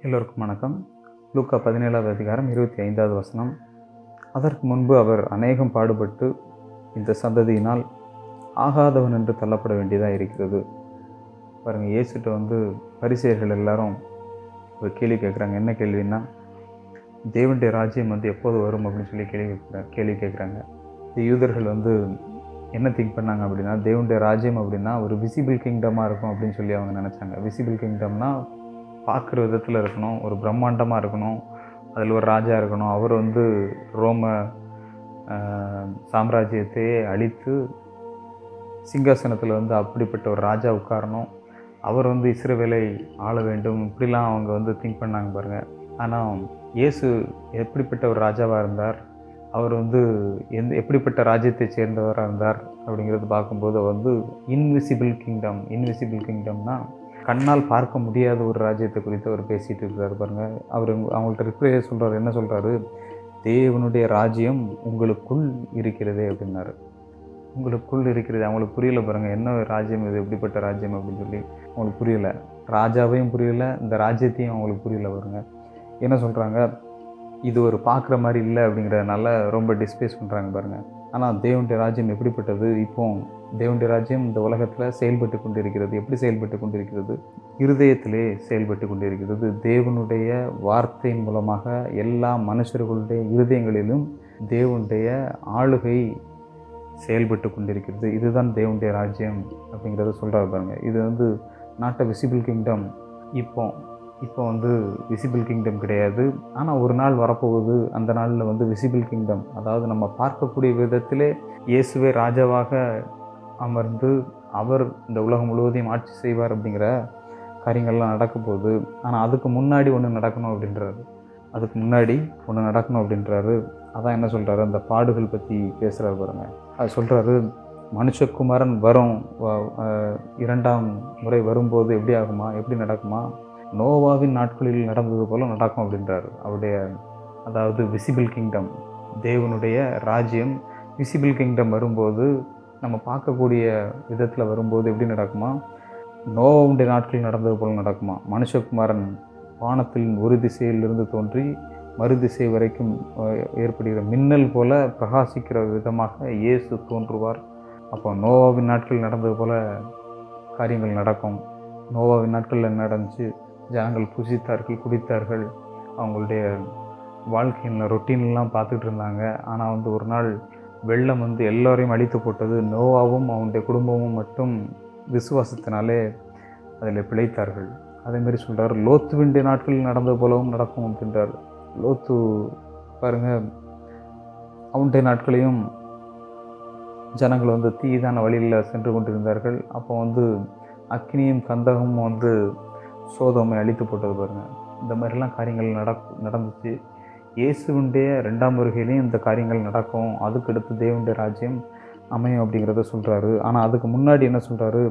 எல்லோருக்கும் வணக்கம். லூக்கா 17வது அதிகாரம் 25வது வசனம். அதற்கு முன்பு அவர் அநேகம் பாடுபட்டு இந்த சந்ததியினால் ஆகாதவன் என்று தள்ளப்பட வேண்டியதாக இருக்கிறது. பாருங்கள், இயேசுகிட்ட பரிசேயர்கள் எல்லாரும் ஒரு கேள்வி கேட்குறாங்க. என்ன கேள்வின்னா, தேவனுடைய ராஜ்யம் எப்போது வரும் அப்படின்னு சொல்லி கேள்வி கேட்குறாங்க. யூதர்கள் என்ன திங்க் பண்ணாங்க அப்படின்னா, தேவனுடைய ராஜ்யம் அப்படின்னா ஒரு விசிபிள் கிங்டமாக இருக்கும் அப்படின்னு சொல்லி அவங்க நினச்சாங்க. விசிபிள் கிங்டம்னா பார்க்குற விதத்தில் இருக்கணும், ஒரு பிரம்மாண்டமாக இருக்கணும், அதில் ஒரு ராஜா இருக்கணும், அவர் ரோம சாம்ராஜ்யத்தையே அழித்து சிங்காசனத்தில் அப்படிப்பட்ட ஒரு ராஜா உட்காரணும், அவர் இஸ்ரவேலை ஆள வேண்டும், இப்படிலாம் அவங்க திங்க் பண்ணாங்க பாருங்கள். ஆனால் இயேசு எப்படிப்பட்ட ஒரு ராஜாவாக இருந்தார், அவர் எப்படிப்பட்ட ராஜ்யத்தை சேர்ந்தவராக இருந்தார் அப்படிங்கிறது பார்க்கும்போது இன்விசிபிள் கிங்டம்னா கண்ணால் பார்க்க முடியாத ஒரு ராஜ்யத்தை குறித்து அவர் பேசிகிட்டு இருக்கிறார் பாருங்கள். அவர் அவங்கள்ட்ட ரிப்ளை சொல்கிறார். என்ன சொல்கிறாரு? தேவனுடைய ராஜ்யம் உங்களுக்குள் இருக்கிறதே அப்படின்னாரு. உங்களுக்குள் இருக்கிறது. அவங்களுக்கு புரியலை பாருங்கள், என்ன ராஜ்யம் இது, எப்படிப்பட்ட ராஜ்யம் அப்படின்னு சொல்லி அவங்களுக்கு புரியலை. ராஜாவையும் புரியலை, இந்த ராஜ்யத்தையும் அவங்களுக்கு புரியலை பாருங்கள். என்ன சொல்கிறாங்க? இது ஒரு பார்க்குற மாதிரி இல்லை அப்படிங்கிறதுனால ரொம்ப டிஸ்பேஸ் பண்ணுறாங்க பாருங்கள். ஆனால் தேவனுடைய ராஜ்யம் எப்படிப்பட்டது? இப்போ தேவனுடைய ராஜ்யம் இந்த உலகத்தில் செயல்பட்டு கொண்டிருக்கிறது. எப்படி செயல்பட்டு கொண்டிருக்கிறது? இருதயத்திலே செயல்பட்டு கொண்டிருக்கிறது. தேவனுடைய வார்த்தையின் மூலமாக எல்லா மனுஷர்களுடைய இருதயங்களிலும் தேவனுடைய ஆளுகை செயல்பட்டு கொண்டிருக்கிறது. இதுதான் தேவனுடைய ராஜ்யம் அப்படிங்கிறத சொல்கிறார் பாருங்கள். இது நாட் அ விசிபிள் கிங்டம். இப்போ விசிபிள் கிங்டம் கிடையாது. ஆனால் ஒரு நாள் வரப்போகுது. அந்த நாளில் விசிபிள் கிங்டம், அதாவது நம்ம பார்க்கக்கூடிய விதத்திலே இயேசுவே ராஜாவாக அமர்ந்து அவர் இந்த உலகம் முழுவதையும் ஆட்சி செய்வார் அப்படிங்கிற காரியங்கள்லாம் நடக்க போகுது. ஆனால் அதுக்கு முன்னாடி ஒன்று நடக்கணும் அப்படின்றாரு. அதான் என்ன சொல்கிறாரு? அந்த பாடுகள் பற்றி பேசுகிறார் பாருங்க. அது சொல்கிறாரு, மனுஷகுமாரன் வரும் 2ஆம் முறை வரும்போது எப்படி ஆகுமா, எப்படி நடக்குமா, நோவாவின் நாட்களில் நடந்தது போல் நடக்கும் அப்படின்றாரு. அதாவது விசிபிள் கிங்டம், தேவனுடைய ராஜ்யம் விசிபிள் கிங்டம் வரும்போது, நம்ம பார்க்கக்கூடிய விதத்தில் வரும்போது எப்படி நடக்குமா, நோவாவுடைய நாட்களில் நடந்தது போல் நடக்குமா. மனுஷகுமாரன் வானத்தில் ஒரு திசையிலிருந்து தோன்றி மறு திசை வரைக்கும் ஏற்படுகிற மின்னல் போல பிரகாசிக்கிற விதமாக இயேசு தோன்றுவார். அப்போ நோவாவின் நாட்களில் நடந்தது போல் காரியங்கள் நடக்கும். நோவாவின் நாட்களில் என்ன நடந்துச்சு? ஜனங்கள் புசித்தார்கள், குடித்தார்கள், அவங்களுடைய வாழ்க்கையில் ரொட்டீன்லாம் பார்த்துட்டு இருந்தாங்க. ஆனால் ஒரு நாள் வெள்ளம் எல்லோரையும் அழித்து போட்டது. நோவாவும் அவனுடைய குடும்பமும் மட்டும் விசுவாசத்தினாலே அதில் பிழைத்தார்கள். அதேமாரி சொல்கிறார், லோத்துவினுடைய நாட்களில் நடந்தது போலவும் நடக்கும் அப்படின்றார். லோத்து பாருங்கள், அவனுடைய நாட்களையும் ஜனங்கள் தீதான வழியில் சென்று கொண்டிருந்தார்கள். அப்போ அக்னியும் கந்தகமும் சோதோமை அழித்து போட்டது பாருங்கள். இந்த மாதிரிலாம் காரியங்கள் நடந்துச்சு. இயேசுவுடைய 2ஆம் வருகையிலையும் இந்த காரியங்கள் நடக்கும். அதுக்கடுத்து தேவனுடைய ராஜ்யம் அமையும் அப்படிங்கிறத சொல்கிறாரு. ஆனால் அதுக்கு முன்னாடி என்ன சொல்கிறாரு?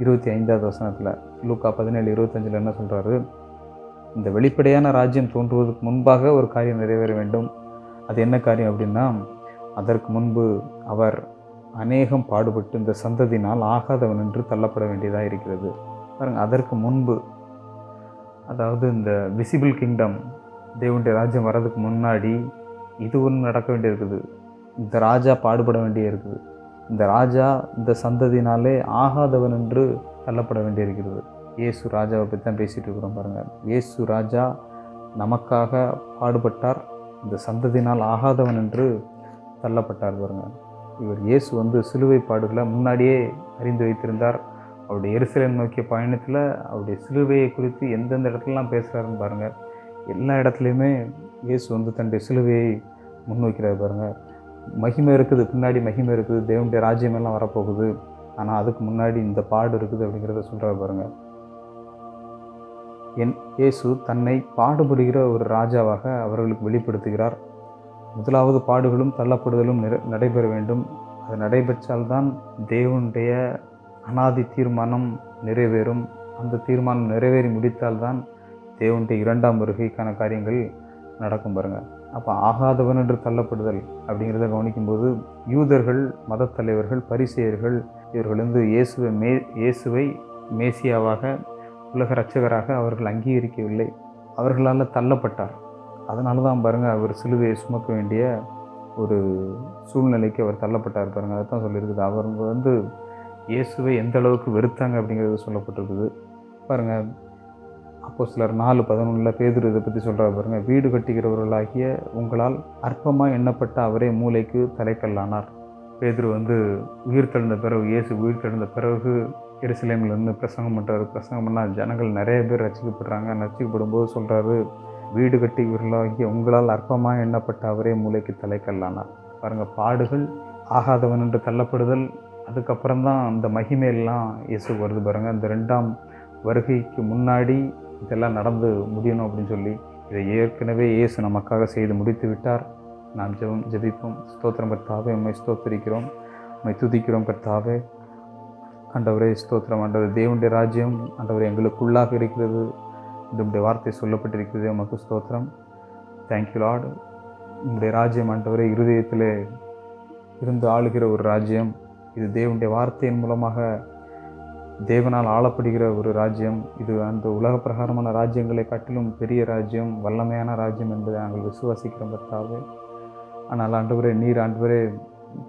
25வது வசனத்தில், லூக்கா 17:25 என்ன சொல்கிறாரு? இந்த வெளிப்படையான ராஜ்யம் தோன்றுவதற்கு முன்பாக ஒரு காரியம் நிறைவேற வேண்டும். அது என்ன காரியம் அப்படின்னா, அதற்கு முன்பு அவர் அநேகம் பாடுபட்டு இந்த சந்ததியினால் ஆகாதவன் என்று தள்ளப்பட வேண்டியதாக இருக்கிறது. பாருங்கள், அதற்கு முன்பு, அதாவது இந்த விசிபிள் கிங்டம் தேவனுடைய ராஜ்யம் வர்றதுக்கு முன்னாடி இது ஒன்று நடக்க வேண்டியிருக்குது. இந்த ராஜா பாடுபட வேண்டியிருக்குது. இந்த ராஜா இந்த சந்ததியினாலே ஆகாதவன் என்று தள்ளப்பட வேண்டியிருக்கிறது. இயேசு ராஜாவை பற்றி தான் பேசிகிட்டு இருக்கிறோம் பாருங்கள். இயேசு ராஜா நமக்காக பாடுபட்டார், இந்த சந்ததியினால் ஆகாதவன் என்று தள்ளப்பட்டார் பாருங்கள். இவர் இயேசு சிலுவை பாடுகளை முன்னாடியே அறிந்து வைத்திருந்தார். அவருடைய எருசலேம் நோக்கிய பயணத்தில் அவருடைய சிலுவையை குறித்து எந்தெந்த இடத்துலலாம் பேசுகிறாருன்னு பாருங்கள். எல்லா இடத்துலையுமே இயேசு தன்னுடைய சிலுவையை முன்வைக்கிறார் பாருங்கள். மகிமை இருக்குது, பின்னாடி மகிமை இருக்குது, தேவனுடைய ராஜ்யமெல்லாம் வரப்போகுது, ஆனால் அதுக்கு முன்னாடி இந்த பாடு இருக்குது அப்படிங்கிறத சொல்கிறார் பாருங்கள். இயேசு தன்னை பாடுபடுகிற ஒரு ராஜாவாக அவர்களுக்கு வெளிப்படுத்துகிறார். முதலாவது பாடுகளும் தள்ளப்படுதலும் நடைபெற வேண்டும். அது நடைபெற்றால்தான் தேவனுடைய அனாதி தீர்மானம் நிறைவேறும். அந்த தீர்மானம் நிறைவேறி முடித்தால்தான் தேவனுடைய 2ஆம் வருகைக்கான காரியங்கள் நடக்கும் பாருங்கள். அப்போ ஆகாதவன் என்று தள்ளப்படுதல் அப்படிங்கிறத கவனிக்கும்போது, யூதர்கள், மத தலைவர்கள், பரிசேயர்கள் இவர்கள் இயேசுவை மேசியாவாக, உலக இரட்சகராக அவர்கள் அங்கீகரிக்கவில்லை. அவர்களால் தள்ளப்பட்டார். அதனால தான் பாருங்கள் அவர் சிலுவையை சுமக்க வேண்டிய ஒரு சூழ்நிலைக்கு அவர் தள்ளப்பட்டார் பாருங்கள். அதுதான் சொல்லியிருக்குது. அவங்க வந்து இயேசுவை எந்த அளவுக்கு வெறுத்தாங்க அப்படிங்கிறது சொல்லப்பட்டிருக்குது பாருங்கள். அப்போஸ்தலர் 4:11 பேதுரு இதை பற்றி சொல்கிறார் பாருங்கள். வீடு கட்டுகிறவர்களாகிய உங்களால் அற்பமாக எண்ணப்பட்ட அவரே மூலைக்கு தலைக்கல்லானார். பேதுரு வந்து உயிர்த்தெழுந்த பிறகு, இயேசு உயிர்த்தெழுந்த பிறகு எருசலேமில் இருந்து பிரசங்கம் பண்ணுறாரு. பிரசங்கம் பண்ணால் ஜனங்கள் நிறைய பேர் ரட்சிக்கப்படுறாங்க. ரட்சிக்கப்படும் போது சொல்கிறாரு, வீடு கட்டுகிறவர்களாகிய உங்களால் அற்பமாக எண்ணப்பட்ட அவரே மூலைக்கு தலைக்கல்லானார். பாருங்கள், பாடுகள், ஆகாதவன் என்று தள்ளப்படுதல், அதுக்கப்புறம் தான் அந்த மகிமையெல்லாம் இயேசு வருது பாருங்கள். அந்த 2ஆம் வருகைக்கு முன்னாடி இதெல்லாம் நடந்து முடியணும் அப்படின்னு சொல்லி இதை ஏற்கனவே இயேசு நமக்காக செய்து முடித்து விட்டார். நாம் ஜெபிப்போம். ஸ்தோத்திரம் கர்த்தாவே, உம்மை ஸ்தோத்திரிக்கிறோம், உம்மை துதிக்கிறோம் கர்த்தாவே. ஆண்டவரே ஸ்தோத்திரம். ஆண்டவர், தேவனுடைய ராஜ்யம் ஆண்டவர் எங்களுக்குள்ளாக இருக்கிறது. உங்களுடைய வார்த்தை சொல்லப்பட்டிருக்கிறது. உமக்கு ஸ்தோத்திரம். Thank you Lord. உங்களுடைய ராஜ்யம் ஆண்டவரே இருதயத்திலே இருந்து ஆளுகிற ஒரு ராஜ்யம். இது தேவனுடைய வார்த்தையின் மூலமாக தேவனால் ஆளப்படுகிற ஒரு ராஜ்யம். இது அந்த உலக பிரகாரமான ராஜ்யங்களை காட்டிலும் பெரிய ராஜ்யம், வல்லமையான ராஜ்யம் என்பதை நாங்கள் விசுவாசிக்கிறோம் கர்த்தாவே. ஆனால் ஆண்டவரே, நீர் ஆண்டவரே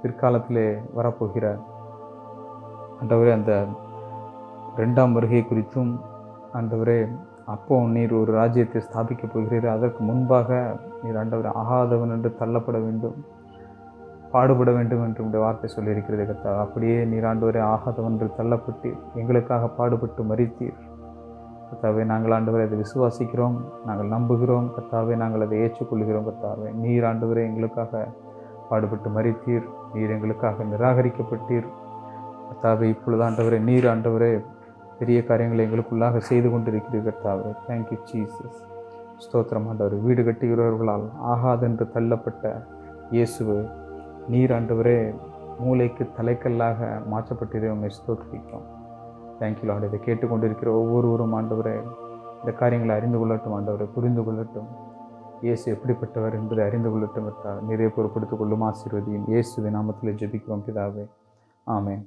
பிற்காலத்திலே வரப்போகிற ஆண்டவரே அந்த 2ஆம் வருகை குறித்தும் ஆண்டவரே, அப்போ நீர் ஒரு ராஜ்யத்தை ஸ்தாபிக்கப் போகிறீர். அதற்கு முன்பாக நீர் ஆண்டவரே ஆகாதவன் என்று தள்ளப்பட வேண்டும், பாடுபட வேண்டும் என்று உடைய வார்த்தை சொல்லியிருக்கிறது கர்த்தாவே. அப்படியே நீர் ஆண்டவரே ஆகாதவன் என்று தள்ளப்பட்டு எங்களுக்காக பாடுபட்டு மரித்தீர் கர்த்தாவே. நாங்கள் ஆண்டவரை அதை விசுவாசிக்கிறோம், நாங்கள் நம்புகிறோம் கர்த்தாவே, நாங்கள் அதை ஏற்றுக்கொள்கிறோம் கர்த்தாவே. நீர் ஆண்டவரே எங்களுக்காக பாடுபட்டு மரித்தீர், நீர் எங்களுக்காக நிராகரிக்கப்பட்டீர் கர்த்தாவே. இப்பொழுது ஆண்டவரே, நீர் ஆண்டவரே பெரிய காரியங்களை எங்களுக்குள்ளாக செய்து கொண்டிருக்கிறீர் கர்த்தாவே. Thank you Jesus. ஸ்தோத்திரம் ஆண்டவரே. வீடு கட்டுகிறவர்களால் ஆகாதென்று தள்ளப்பட்ட இயேசுவை நீர் ஆண்டவரே மூளைக்கு தலைக்கல்லாக மாற்றப்பட்டதை உண்மை ஸ்தோத்திரிக்கிறோம். Thank you Lord. இதை கேட்டுக்கொண்டிருக்கிற ஒவ்வொருவரும் ஆண்டவரே இந்த காரியங்களை அறிந்து கொள்ளட்டும் ஆண்டவரை, புரிந்து கொள்ளட்டும். இயேசு எப்படிப்பட்டவர் என்பதை அறிந்து கொள்ளட்டும். நிறைய பொறுப்படுத்திக் கொள்ளும். ஆசீர்வதியும். இயேசுவின் நாமத்தில் ஜெபிக்கிறோம் பிதாவே. ஆமென்.